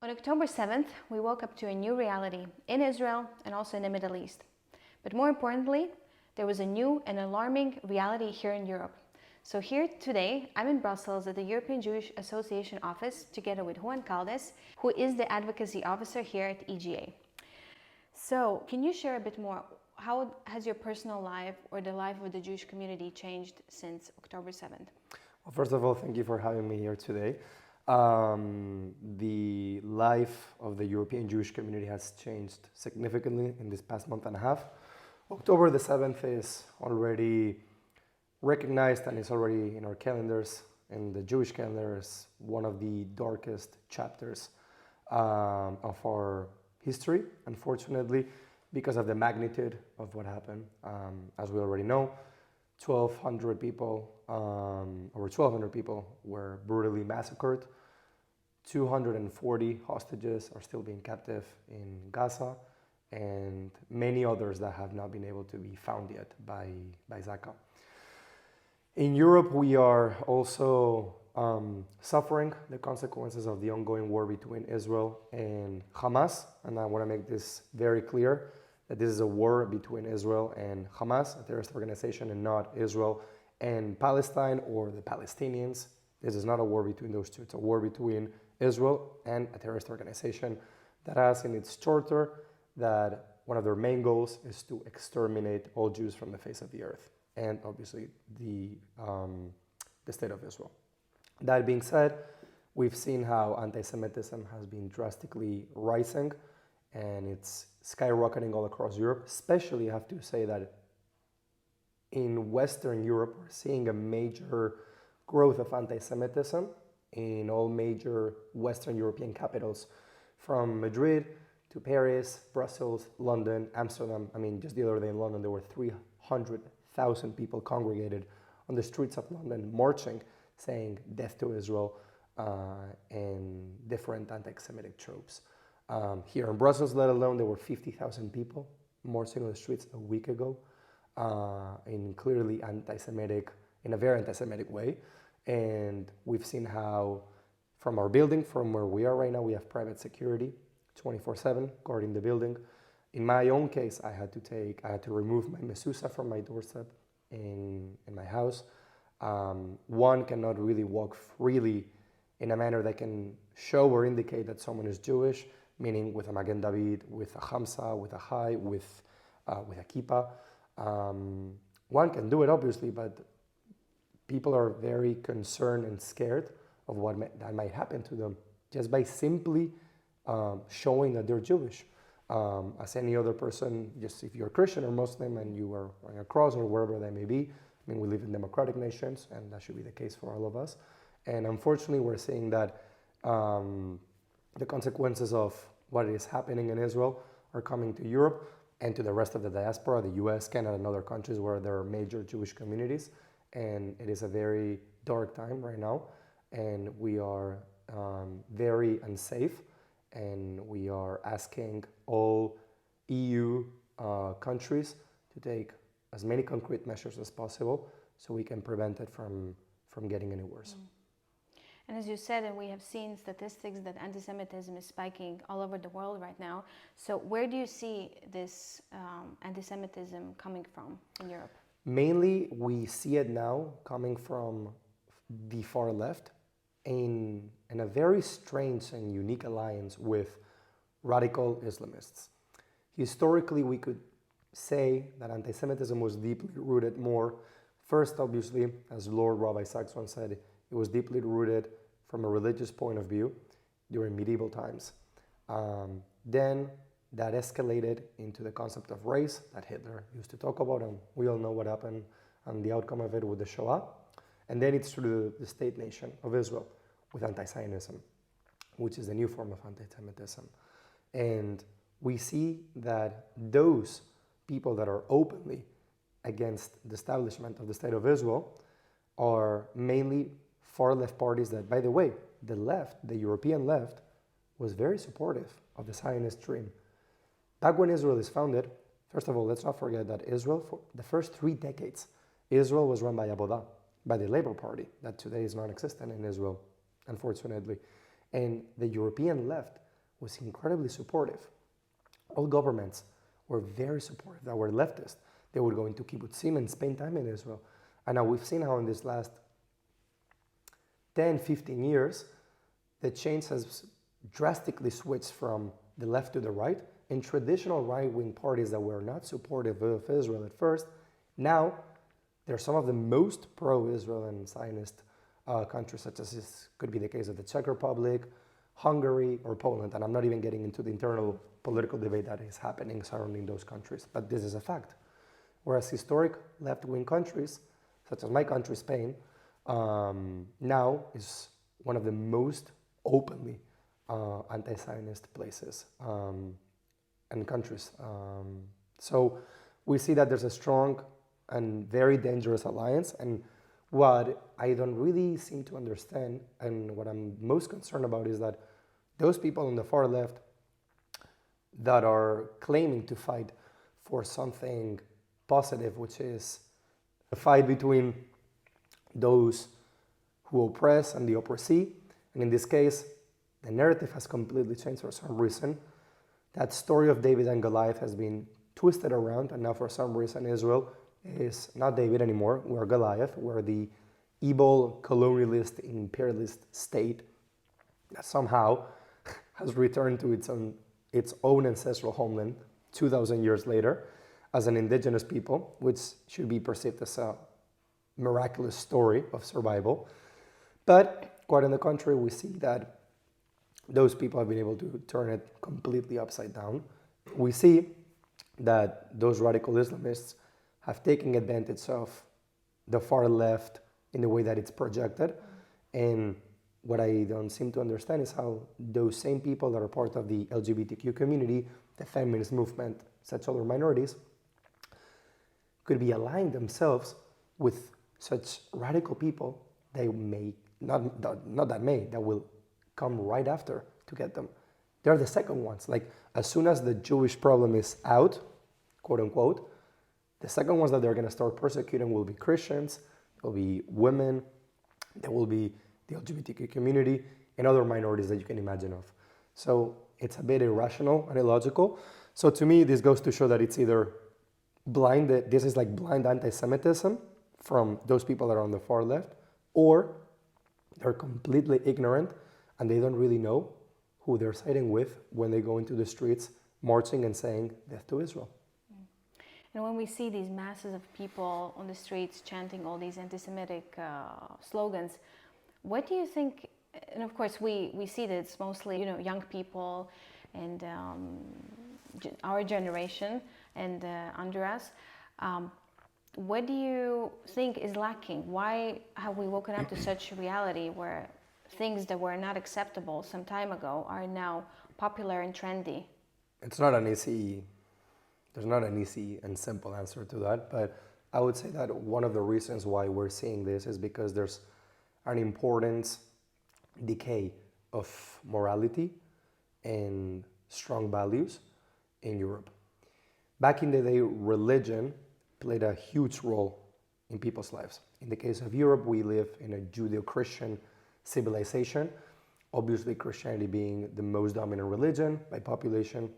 On October 7th, we woke up to a new reality in Israel and also in the Middle East. But more importantly, there was a new and alarming reality here in Europe. So here today, I'm in Brussels at the European Jewish Association office together with Juan Caldes, who is the advocacy officer here at EJA. So can you share a bit more? How has your personal life or the life of the Jewish community changed since October 7th? Well, first of all, thank you for having me here today. The life of the European Jewish community has changed significantly in this past month and a half. October the 7th is already recognized and is already in our calendars, in the Jewish calendar, as one of the darkest chapters of our history, unfortunately, because of the magnitude of what happened. As we already know, 1,200 people, over 1,200 people were brutally massacred. 240 hostages are still being captive in Gaza, and many others that have not been able to be found yet by Zaka. In Europe, we are also suffering the consequences of the ongoing war between Israel and Hamas, and I want to make this very clear, that this is a war between Israel and Hamas, a terrorist organization, and not Israel and Palestine or the Palestinians. This is not a war between those two. It's a war between Israel and a terrorist organization that has in its charter that one of their main goals is to exterminate all Jews from the face of the earth, and obviously the state of Israel. That being said, we've seen how anti-Semitism has been drastically rising, and it's skyrocketing all across Europe. Especially, I have to say that in Western Europe, we're seeing a major growth of anti-Semitism in all major Western European capitals, from Madrid to Paris, Brussels, London, Amsterdam. I mean, just the other day in London, there were 300,000 people congregated on the streets of London marching, saying death to Israel and different anti-Semitic tropes. Here in Brussels, let alone, there were 50,000 people marching on the streets a week ago in clearly anti-Semitic, in a very anti-Semitic way. And we've seen how from our building, from where we are right now, we have private security 24/7 guarding the building. In my own case, I had to remove my mezuzah from my doorstep in my house. One cannot really walk freely in a manner that can show or indicate that someone is Jewish, meaning with a Magen David, with a Hamsa, with a Chai, with a kippah. One can do it, obviously, but people are very concerned and scared of what that might happen to them just by simply showing that they're Jewish. As any other person, just if you're Christian or Muslim and you are wearing a cross or wherever that may be, I mean, we live in democratic nations, and that should be the case for all of us. And unfortunately, we're seeing that the consequences of what is happening in Israel are coming to Europe and to the rest of the diaspora, the US, Canada, and other countries where there are major Jewish communities. And it is a very dark time right now, and we are very unsafe, and we are asking all EU countries to take as many concrete measures as possible so we can prevent it from getting any worse. And as you said, and we have seen statistics that anti-Semitism is spiking all over the world right now. So where do you see this anti-Semitism coming from in Europe? Mainly, we see it now coming from the far left in a very strange and unique alliance with radical Islamists. Historically, we could say that anti-Semitism was deeply rooted more. First, obviously, as Lord Rabbi Sachs once said, it was deeply rooted from a religious point of view during medieval times. Then that escalated into the concept of race that Hitler used to talk about, and we all know what happened and the outcome of it with the Shoah. And then it's through the state nation of Israel with anti-Zionism, which is a new form of anti-Semitism. And we see that those people that are openly against the establishment of the state of Israel are mainly far left parties that, by the way, the left, the European left, was very supportive of the Zionist dream. Back when Israel is founded, first of all, let's not forget that Israel, for the first 3 decades, Israel was run by Avodah, by the Labour Party, that today is non-existent in Israel, unfortunately. And the European left was incredibly supportive. All governments were very supportive that were leftist. They would go into kibbutzim and spend time in Israel. And now we've seen how in this last 10, 15 years, the change has drastically switched from the left to the right, and traditional right-wing parties that were not supportive of Israel at first, now they're some of the most pro-Israel and Zionist countries, such as this could be the case of the Czech Republic, Hungary, or Poland. And I'm not even getting into the internal political debate that is happening surrounding those countries, but this is a fact. Whereas historic left-wing countries, such as my country, Spain, now is one of the most openly anti-Zionist places and countries. So we see that there's a strong and very dangerous alliance. And what I don't really seem to understand, and what I'm most concerned about, is that those people on the far left that are claiming to fight for something positive, which is a fight between those who oppress and the oppressee, and in this case, the narrative has completely changed for some reason. That story of David and Goliath has been twisted around, and now for some reason Israel is not David anymore. We're Goliath. We're the evil colonialist, imperialist state that somehow has returned to its own ancestral homeland 2,000 years later as an indigenous people, which should be perceived as a miraculous story of survival. But quite on the contrary, we see that those people have been able to turn it completely upside down. We see that those radical Islamists have taken advantage of the far left in the way that it's projected. And what I don't seem to understand is how those same people that are part of the LGBTQ community, the feminist movement, such other minorities, could be aligning themselves with such radical people that will come right after to get them. They're the second ones. Like, as soon as the Jewish problem is out, quote unquote, the second ones that they're going to start persecuting will be Christians, there will be women, there will be the LGBTQ community, and other minorities that you can imagine of. So it's a bit irrational and illogical. So to me, this goes to show that it's either this is like blind anti-Semitism from those people that are on the far left, or they're completely ignorant and they don't really know who they're siding with when they go into the streets marching and saying death to Israel. And when we see these masses of people on the streets chanting all these anti-Semitic slogans, what do you think? And of course, we see that it's mostly young people and our generation and under us. What do you think is lacking? Why have we woken up to such a reality where things that were not acceptable some time ago are now popular and trendy? There's not an easy and simple answer to that, but I would say that one of the reasons why we're seeing this is because there's an important decay of morality and strong values in Europe. Back in the day, religion played a huge role in people's lives. In the case of Europe, we live in a Judeo-Christian civilization, obviously Christianity being the most dominant religion by population.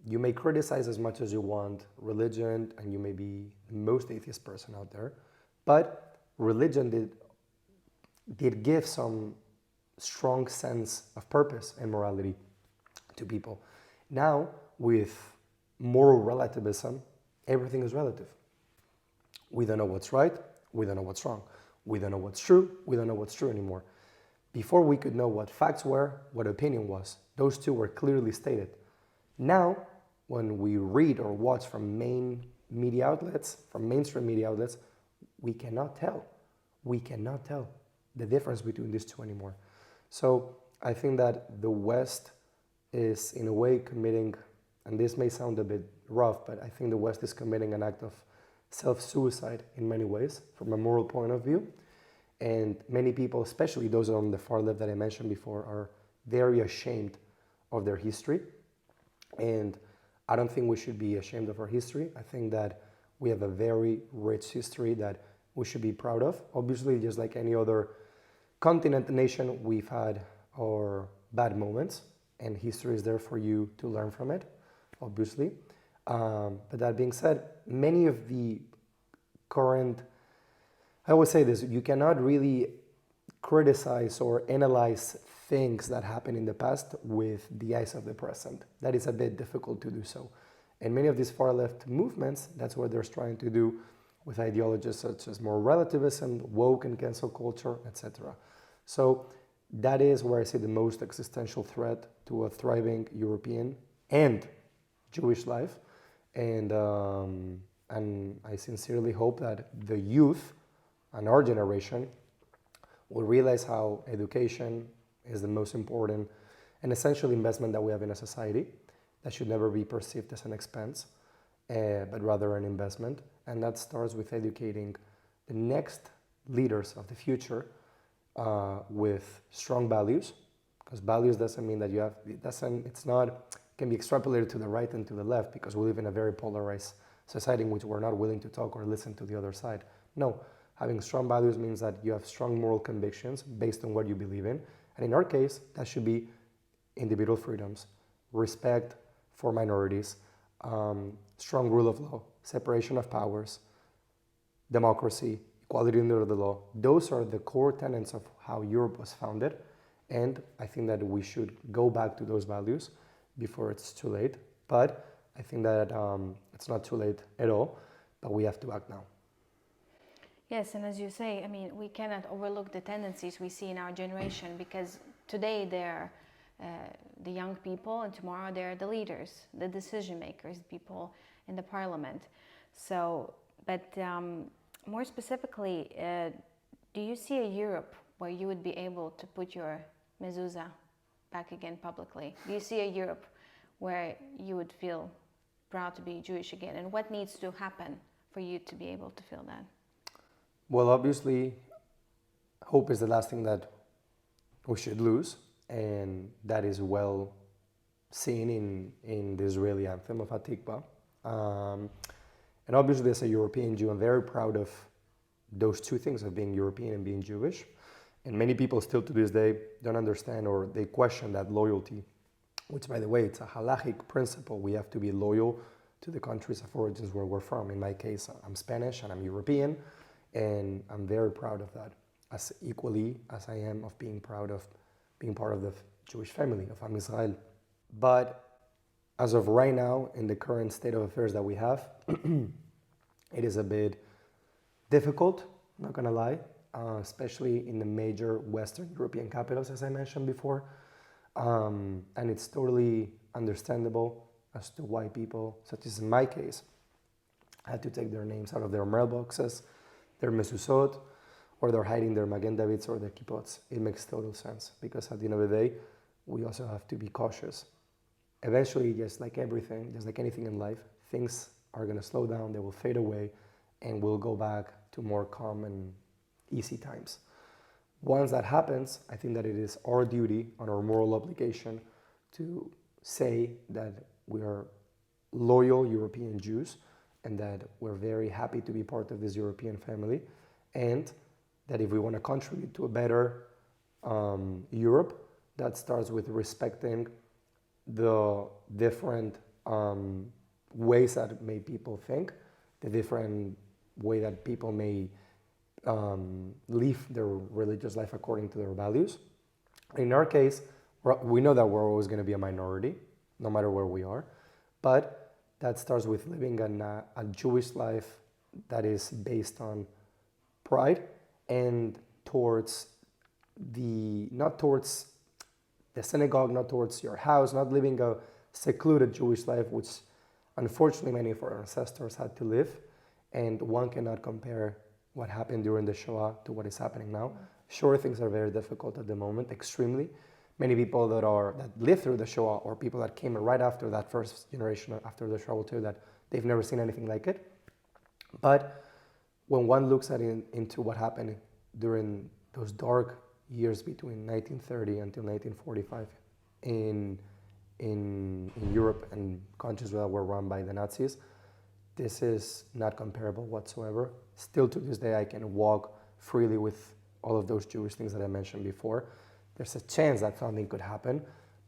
You may criticize as much as you want religion, and you may be the most atheist person out there, but religion did give some strong sense of purpose and morality to people. Now, with moral relativism, everything is relative. We don't know what's right, we don't know what's wrong. We don't know what's true, we don't know what's true anymore. Before we could know what facts were, what opinion was, those two were clearly stated. Now, when we read or watch from mainstream media outlets, we cannot tell the difference between these two anymore. So I think that the West is in a way committing, and this may sound a bit rough, but I think the West is committing an act of self-suicide in many ways from a moral point of view. And many people, especially those on the far left that I mentioned before, are very ashamed of their history. And I don't think we should be ashamed of our history. I think that we have a very rich history that we should be proud of. Obviously, just like any other continent, nation, we've had our bad moments, and history is there for you to learn from it, obviously. But that being said, many of the current, I always say this, you cannot really criticize or analyze things that happened in the past with the eyes of the present. That is a bit difficult to do so. And many of these far left movements, that's what they're trying to do with ideologies such as more relativism, woke and cancel culture, etc. So that is where I see the most existential threat to a thriving European and Jewish life. And I sincerely hope that the youth and our generation will realize how education is the most important and essential investment that we have in a society that should never be perceived as an expense, but rather an investment. And that starts with educating the next leaders of the future with strong values, because values doesn't mean that you have, it's not, can be extrapolated to the right and to the left, because we live in a very polarized society in which we're not willing to talk or listen to the other side. No, having strong values means that you have strong moral convictions based on what you believe in. And in our case, that should be individual freedoms, respect for minorities, strong rule of law, separation of powers, democracy, equality under the law. Those are the core tenets of how Europe was founded. And I think that we should go back to those values before it's too late. But I think that it's not too late at all, but we have to act now. Yes, and as you say, I mean, we cannot overlook the tendencies we see in our generation, because today they're the young people, and tomorrow they're the leaders, the decision makers, people in the parliament. So, but more specifically, do you see a Europe where you would be able to put your mezuzah back again publicly? Do you see a Europe where you would feel proud to be Jewish again? And what needs to happen for you to be able to feel that? Well, obviously, hope is the last thing that we should lose, and that is well seen in the Israeli anthem of Hatikva. And obviously, as a European Jew, I'm very proud of those two things, of being European and being Jewish. And many people still to this day don't understand, or they question that loyalty, which, by the way, it's a halachic principle. We have to be loyal to the countries of origins where we're from. In my case, I'm Spanish and I'm European. And I'm very proud of that, as equally as I am of being proud of being part of the Jewish family of Am Israel. But as of right now, in the current state of affairs that we have, it is a bit difficult, not gonna lie, especially in the major Western European capitals, as I mentioned before. And it's totally understandable as to why people, such as in my case, had to take their names out of their mailboxes, their mezuzot, or they're hiding their Magen Davids or their kippots. It makes total sense, because at the end of the day, we also have to be cautious. Eventually, just like everything, just like anything in life, things are going to slow down, they will fade away, and we'll go back to more calm and easy times. Once that happens, I think that it is our duty and our moral obligation to say that we are loyal European Jews, and that we're very happy to be part of this European family, and that if we want to contribute to a better Europe, that starts with respecting the different ways that may people think, the different way that people may live their religious life according to their values. In our case, we know that we're always going to be a minority, no matter where we are, but that starts with living a Jewish life that is based on pride and not towards the synagogue, not towards your house, not living a secluded Jewish life, which unfortunately many of our ancestors had to live. And one cannot compare what happened during the Shoah to what is happening now. Sure, things are very difficult at the moment, extremely. Many people that lived through the Shoah, or people that came right after that first generation after the Shoah, will tell you that they've never seen anything like it. But when one looks at into what happened during those dark years between 1930 until 1945 in Europe and countries that were run by the Nazis, this is not comparable whatsoever. Still to this day, I can walk freely with all of those Jewish things that I mentioned before. there's a chance that something could happen,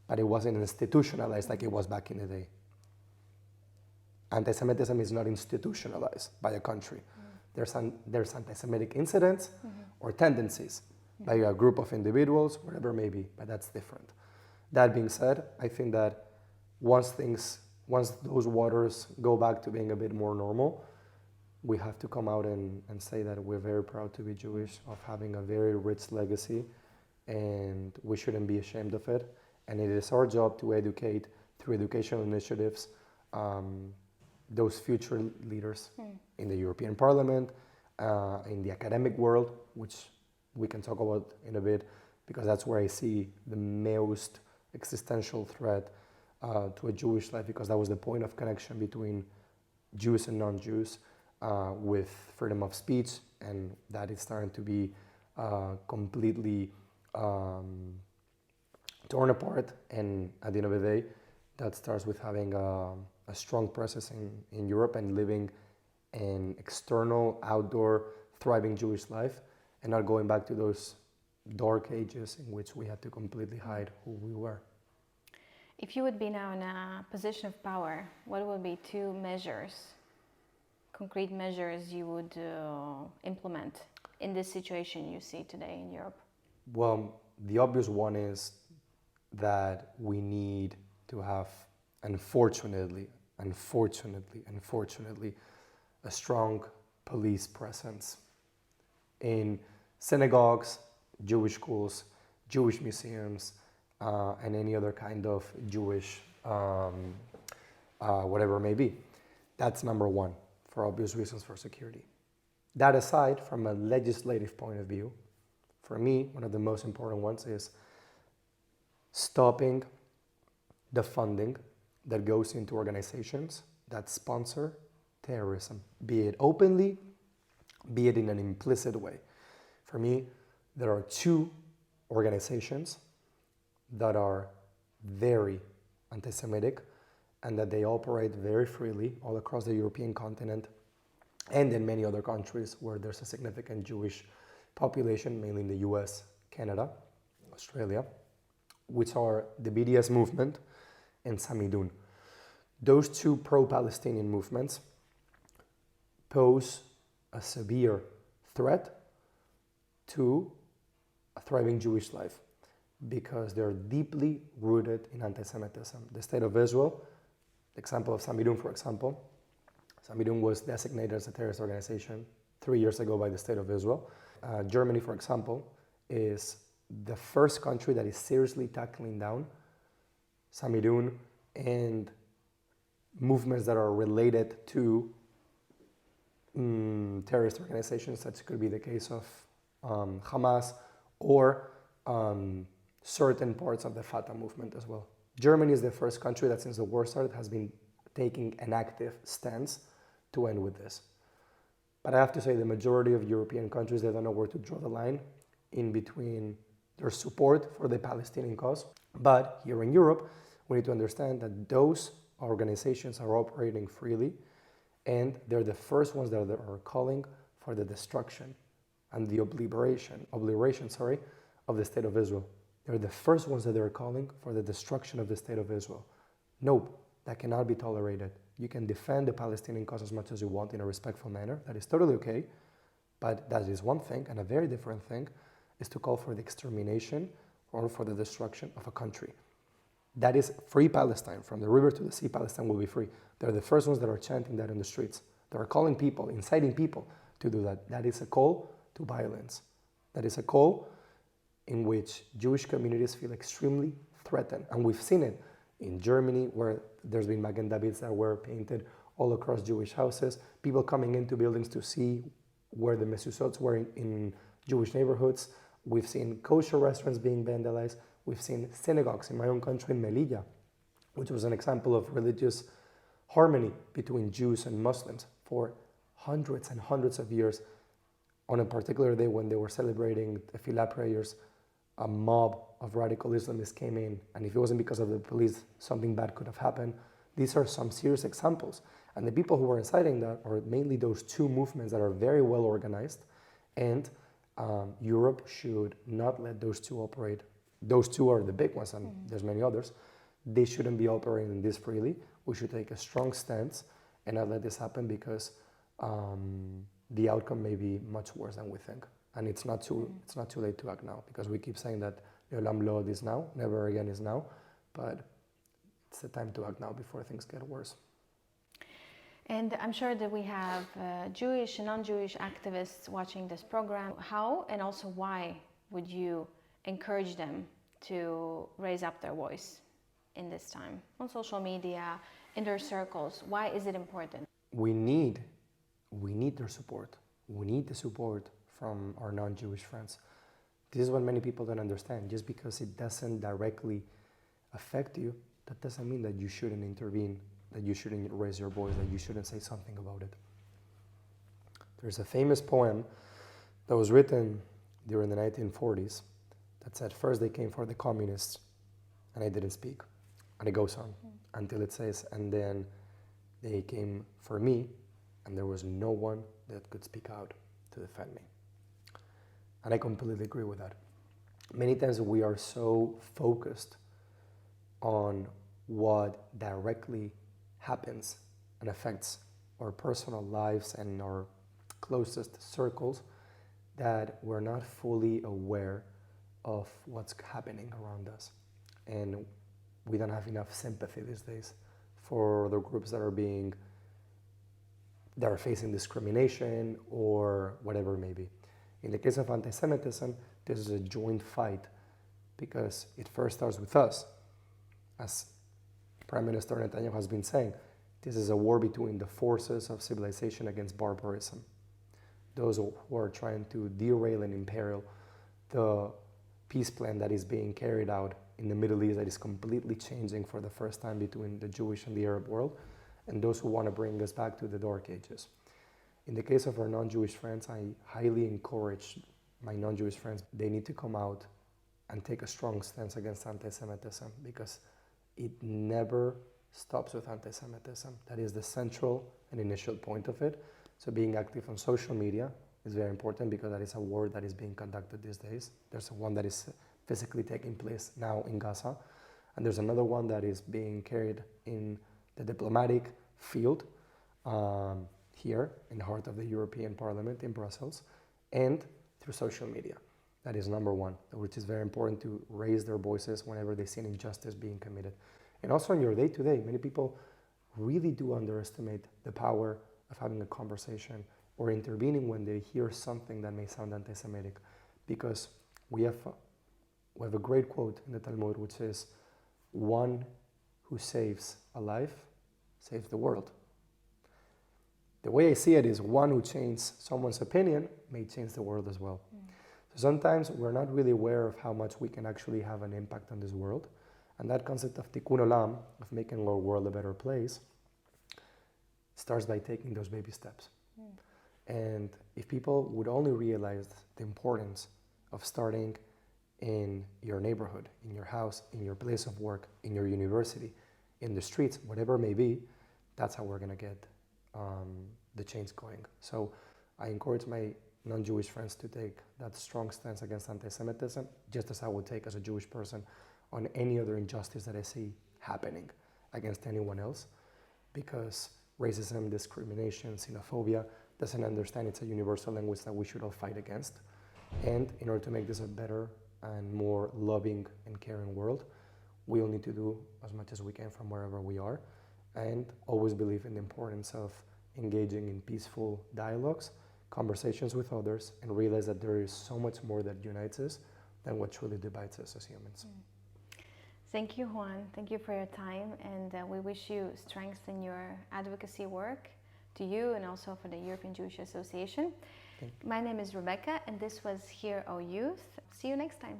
but it wasn't institutionalized like it was back in the day. Anti-Semitism is not institutionalized by a country. There's anti-Semitic incidents or tendencies by a group of individuals, whatever it may be, but that's different. That being said, I think that once those waters go back to being a bit more normal, we have to come out and say that we're very proud to be Jewish, of having a very rich legacy, and we shouldn't be ashamed of it. And it is our job to educate through educational initiatives those future leaders in the European Parliament, in the academic world, which we can talk about in a bit, because that's where I see the most existential threat to a Jewish life, because that was the point of connection between Jews and non-Jews, with freedom of speech, and that is starting to be completely torn apart. And at the end of the day, that starts with having a strong presence in Europe and living an external, outdoor, thriving Jewish life, and not going back to those dark ages in which we had to completely hide who we were. If you would be now in a position of power, what would be two concrete measures you would implement in this situation you see today in Europe? Well, the obvious one is that we need to have, unfortunately, a strong police presence in synagogues, Jewish schools, Jewish museums, and any other kind of Jewish, whatever it may be. That's number one, for obvious reasons for security. That aside, from a legislative point of view, for me, one of the most important ones is stopping the funding that goes into organizations that sponsor terrorism, be it openly, be it in an implicit way. For me, there are two organizations that are very anti-Semitic and that they operate very freely all across the European continent and in many other countries where there's a significant Jewish population, mainly in the US, Canada, Australia, which are the BDS movement and Samidun. Those two pro-Palestinian movements pose a severe threat to a thriving Jewish life because they're deeply rooted in anti-Semitism. The State of Israel, the example of Samidun, for example, Samidun was designated as a terrorist organization 3 years ago by the State of Israel. Germany, for example, is the first country that is seriously tackling down Samidun and movements that are related to terrorist organizations, such could be the case of Hamas or certain parts of the Fatah movement as well. Germany is the first country that since the war started has been taking an active stance to end with this. But I have to say the majority of European countries, they don't know where to draw the line in between their support for the Palestinian cause. But here in Europe, we need to understand that those organizations are operating freely and they're the first ones that are calling for the destruction and the obliteration of the State of Israel. They're the first ones that are calling for the destruction of the State of Israel. No, that cannot be tolerated. You can defend the Palestinian cause as much as you want in a respectful manner. That is totally okay. But that is one thing, and a very different thing is to call for the extermination or for the destruction of a country. That is free Palestine. From the river to the sea, Palestine will be free. They're the first ones that are chanting that in the streets. They are calling people, inciting people to do that. That is a call to violence. That is a call in which Jewish communities feel extremely threatened. And we've seen it in Germany, where there's been Magen Davids that were painted all across Jewish houses, people coming into buildings to see where the mezuzot were in Jewish neighborhoods. We've seen kosher restaurants being vandalized. We've seen synagogues in my own country, in Melilla, which was an example of religious harmony between Jews and Muslims for hundreds and hundreds of years. On a particular day when they were celebrating the Tefillah prayers, a mob of radical Islamists came in, and if it wasn't because of the police, something bad could have happened. These are some serious examples. And the people who were inciting that are mainly those two movements that are very well organized, and Europe should not let those two operate those two are the big ones, and there's many others. They shouldn't be operating this freely. We should take a strong stance and not let this happen, because the outcome may be much worse than we think. And it's not too late to act now, because we keep saying that Leolam Lod is now, never again is now, but it's the time to act now before things get worse. And I'm sure that we have Jewish and non-Jewish activists watching this program. How and also why would you encourage them to raise up their voice in this time? On social media, in their circles, why is it important? We need their support. We need the support from our non-Jewish friends. This is what many people don't understand. Just because it doesn't directly affect you, that doesn't mean that you shouldn't intervene, that you shouldn't raise your voice, that you shouldn't say something about it. There's a famous poem that was written during the 1940s that said, first they came for the communists and I didn't speak. And it goes on until it says, and then they came for me and there was no one that could speak out to defend me. And I completely agree with that. Many times we are so focused on what directly happens and affects our personal lives and our closest circles that we're not fully aware of what's happening around us. And we don't have enough sympathy these days for the groups that are facing discrimination or whatever it may be. In the case of anti-Semitism, this is a joint fight because it first starts with us. As Prime Minister Netanyahu has been saying, this is a war between the forces of civilization against barbarism. Those who are trying to derail and imperil the peace plan that is being carried out in the Middle East, that is completely changing for the first time between the Jewish and the Arab world, and those who want to bring us back to the Dark Ages. In the case of our non-Jewish friends, I highly encourage my non-Jewish friends, they need to come out and take a strong stance against anti-Semitism, because it never stops with anti-Semitism. That is the central and initial point of it. So being active on social media is very important, because that is a war that is being conducted these days. There's one that is physically taking place now in Gaza, and there's another one that is being carried in the diplomatic field here in the heart of the European Parliament in Brussels, and through social media. That is number one, which is very important, to raise their voices whenever they see an injustice being committed. And also in your day-to-day, many people really do underestimate the power of having a conversation or intervening when they hear something that may sound anti-Semitic. Because we have a great quote in the Talmud which says, one who saves a life saves the world. The way I see it is, one who changes someone's opinion may change the world as well. So sometimes we're not really aware of how much we can actually have an impact on this world. And that concept of tikkun olam, of making our world a better place, starts by taking those baby steps. And if people would only realize the importance of starting in your neighborhood, in your house, in your place of work, in your university, in the streets, whatever it may be, that's how we're going to get the change going. So I encourage my non-Jewish friends to take that strong stance against anti-Semitism, just as I would take as a Jewish person on any other injustice that I see happening against anyone else, because racism, discrimination, xenophobia doesn't understand it's a universal language that we should all fight against. And in order to make this a better and more loving and caring world, we all need to do as much as we can from wherever we are, and always believe in the importance of engaging in peaceful dialogues, conversations with others, and realize that there is so much more that unites us than what truly divides us as humans. Thank you, Juan. Thank you for your time, and we wish you strength in your advocacy work, to you and also for the European Jewish Association. My name is Rebeka, and this was Hear O Youth. See you next time.